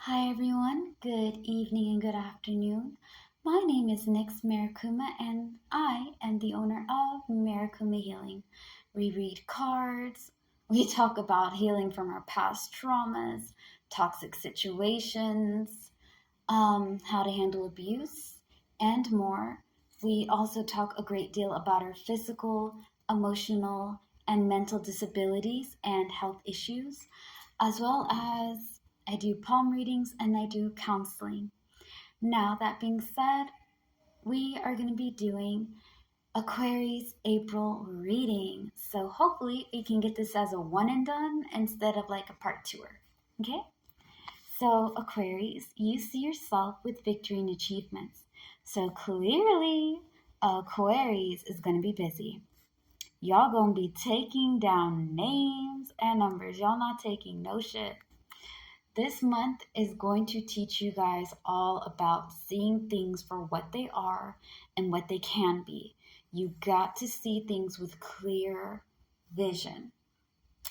Hi everyone, good evening and good afternoon. My name is Nix Marikuma and I am the owner of Marikuma Healing. We read cards, we talk about healing from our past traumas, toxic situations, how to handle abuse, and more. We also talk a great deal about our physical, emotional, and mental disabilities and health issues, as well as I do palm readings and I do counseling. Now, that being said, we are going to be doing Aquarius April reading. So hopefully we can get this as a one and done instead of like a part tour. Okay? So, Aquarius, you see yourself with victory and achievements. So clearly, Aquarius is going to be busy. Y'all going to be taking down names and numbers. Y'all not taking no shit. This month is going to teach you guys all about seeing things for what they are and what they can be. You got to see things with clear vision.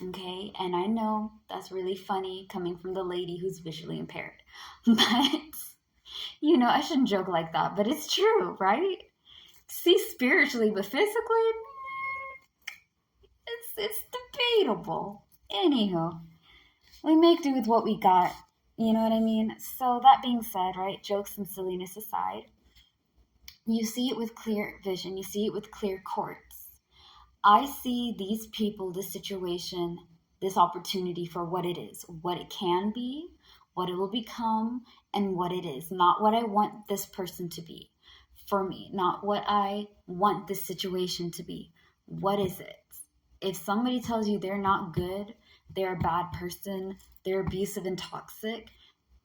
Okay, and I know that's really funny coming from the lady who's visually impaired. But, I shouldn't joke like that, but it's true, right? See spiritually, but physically, it's debatable. Anywho, we make do with what we got. You know what I mean? So that being said, right, jokes and silliness aside, you see it with clear vision. You see it with clear courts. I see these people, this situation, this opportunity for what it is, what it can be, what it will become, and what it is. Not what I want this person to be for me, not what I want this situation to be. What is it? If somebody tells you they're not good, they're a bad person, they're abusive and toxic,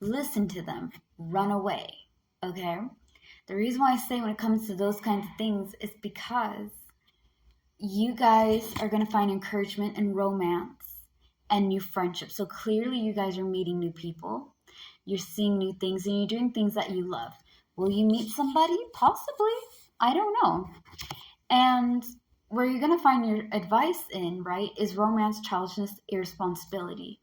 listen to them, run away, okay? The reason why I say when it comes to those kinds of things is because you guys are going to find encouragement and romance and new friendships. So clearly you guys are meeting new people. You're seeing new things and you're doing things that you love. Will you meet somebody? Possibly. I don't know. And where you're going to find your advice in, right, is romance, childishness, irresponsibility,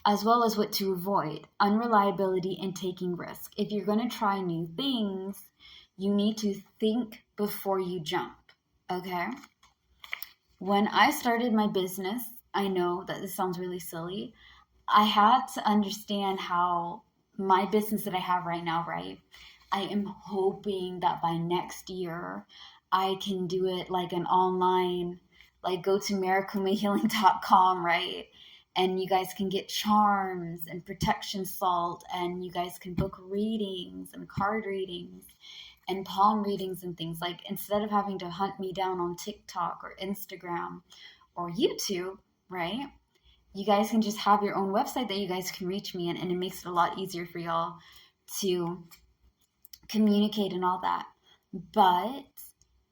as well as what to avoid, unreliability, and taking risk. If you're going to try new things, you need to think before you jump, okay? When I started my business, I know that this sounds really silly. I had to understand how my business that I have right now, right? I am hoping that by next year I can do it like an online, like go to maricomahealing.com, right? And you guys can get charms and protection salt, and you guys can book readings and card readings and palm readings and things. Like, instead of having to hunt me down on TikTok or Instagram or YouTube, right? You guys can just have your own website that you guys can reach me in, and it makes it a lot easier for y'all to communicate and all that. But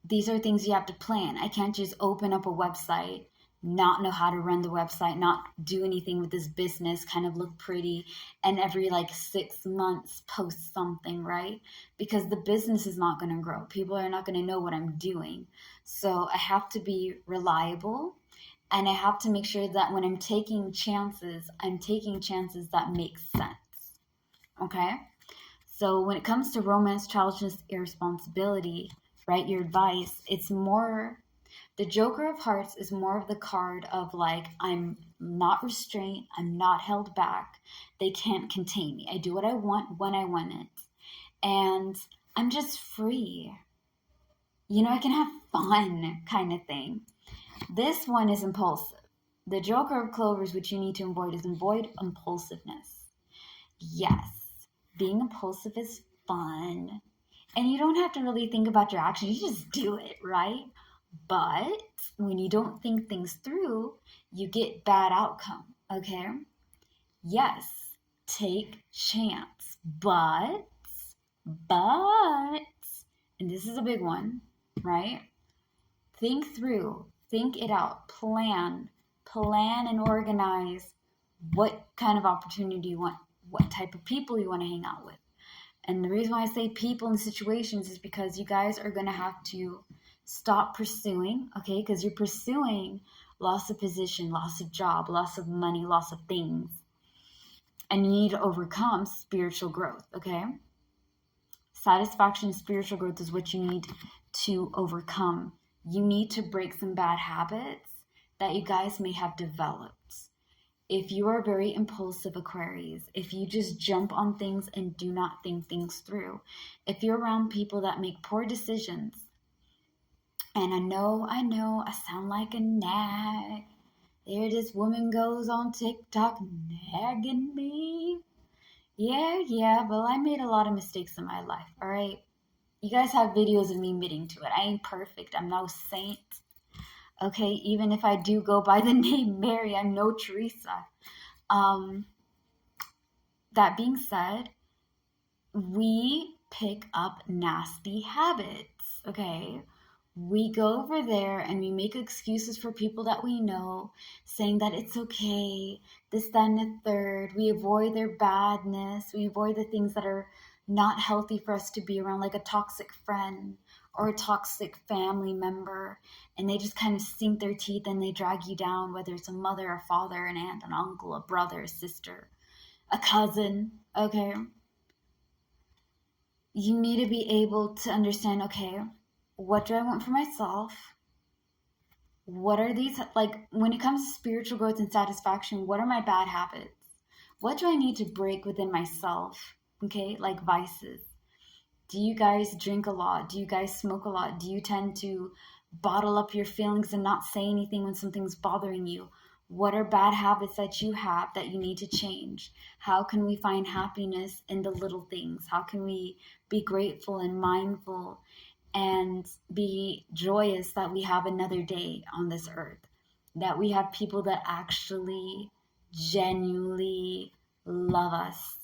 these are things you have to plan. I can't just open up a website, not know how to run the website, not do anything with this business, kind of look pretty, and every like 6 months post something, right? Because the business is not going to grow. People are not going to know what I'm doing. So I have to be reliable, and I have to make sure that when I'm taking chances that make sense. Okay? So when it comes to romance, childishness, irresponsibility, right, your advice, it's more, the Joker of Hearts is more of the card of like, I'm not restrained, I'm not held back, they can't contain me. I do what I want when I want it. And I'm just free. I can have fun kind of thing. This one is impulsive. The Joker of Clovers, which you need to avoid, is avoid impulsiveness. Yes, being impulsive is fun. And you don't have to really think about your actions. You just do it, right? But when you don't think things through, you get bad outcome, okay? Yes, take chance. But, and this is a big one, right? Think through, think it out, plan and organize what kind of opportunity you want, what type of people you want to hang out with. And the reason why I say people and situations is because you guys are going to have to stop pursuing, okay? Because you're pursuing loss of position, loss of job, loss of money, loss of things. And you need to overcome spiritual growth, okay? Satisfaction, spiritual growth is what you need to overcome. You need to break some bad habits that you guys may have developed. If you are very impulsive, Aquarius, if you just jump on things and do not think things through, if you're around people that make poor decisions, and I know, I sound like a nag. There this woman goes on TikTok nagging me. Yeah, well, I made a lot of mistakes in my life, all right? You guys have videos of me admitting to it. I ain't perfect. I'm no saint. Okay, even if I do go by the name Mary, I'm no Teresa. That being said, we pick up nasty habits, okay? We go over there and we make excuses for people that we know, saying that it's okay, this, that, and the third. We avoid their badness. We avoid the things that are not healthy for us to be around, like a toxic friend or a toxic family member. And they just kind of sink their teeth and they drag you down, whether it's a mother, a father, an aunt, an uncle, a brother, a sister, a cousin, okay? You need to be able to understand, okay, what do I want for myself? What are these, like, when it comes to spiritual growth and satisfaction, what are my bad habits? What do I need to break within myself? Okay, like vices. Do you guys drink a lot? Do you guys smoke a lot? Do you tend to bottle up your feelings and not say anything when something's bothering you? What are bad habits that you have that you need to change? How can we find happiness in the little things? How can we be grateful and mindful and be joyous that we have another day on this earth? That we have people that actually genuinely love us,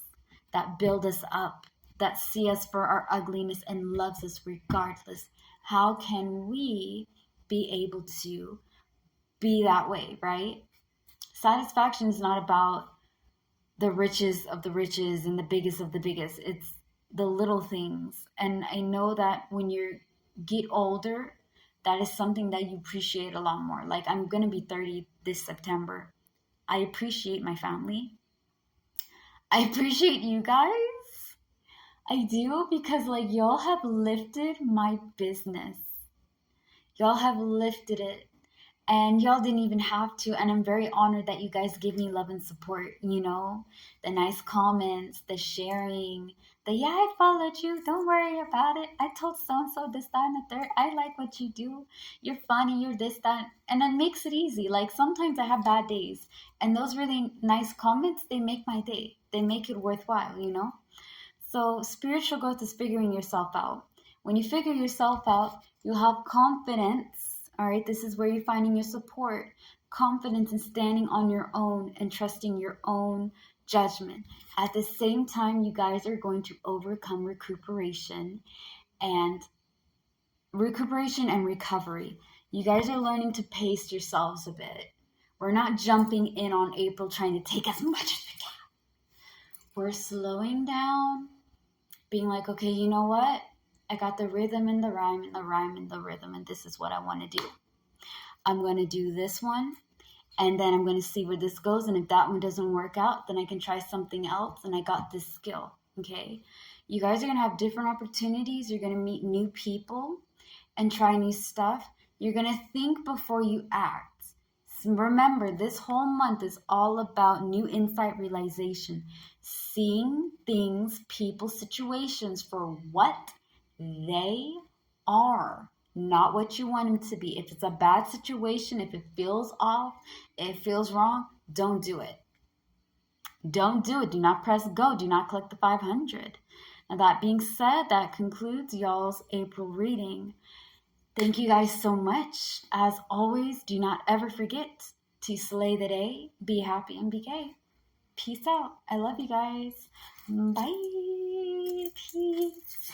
that build us up, that see us for our ugliness and loves us regardless. How can we be able to be that way, right? Satisfaction is not about the riches of the riches and the biggest of the biggest. It's the little things. And I know that when you get older, that is something that you appreciate a lot more. Like, I'm going to be 30 this September. I appreciate my family. I appreciate you guys. I do, because like y'all have lifted my business. Y'all have lifted it. And y'all didn't even have to. And I'm very honored that you guys give me love and support, you know? The nice comments, the sharing, the yeah, I followed you. Don't worry about it. I told so-and-so this, that, and the third. I like what you do. You're funny, you're this, that. And it makes it easy. Like, sometimes I have bad days. And those really nice comments, they make my day. They make it worthwhile, you know? So spiritual growth is figuring yourself out. When you figure yourself out, you'll have confidence. All right, this is where you're finding your support. Confidence in standing on your own and trusting your own judgment. At the same time, you guys are going to overcome recuperation and recovery. You guys are learning to pace yourselves a bit. We're not jumping in on April trying to take as much as we can. We're slowing down, being like, okay, you know what? I got the rhythm and the rhyme and the rhyme and the rhythm, and this is what I want to do. I'm going to do this one, and then I'm going to see where this goes, and if that one doesn't work out, then I can try something else, and I got this skill, okay? You guys are going to have different opportunities. You're going to meet new people and try new stuff. You're going to think before you act. Remember, this whole month is all about new insight realization. Seeing things, people, situations for what they are, not what you want them to be. If it's a bad situation, if it feels off, it feels wrong, don't do it. Don't do it. Do not press go. Do not click the 500. Now, that being said, that concludes y'all's April reading. Thank you guys so much. As always, do not ever forget to slay the day, be happy, and be gay. Peace out. I love you guys. Bye. Peace.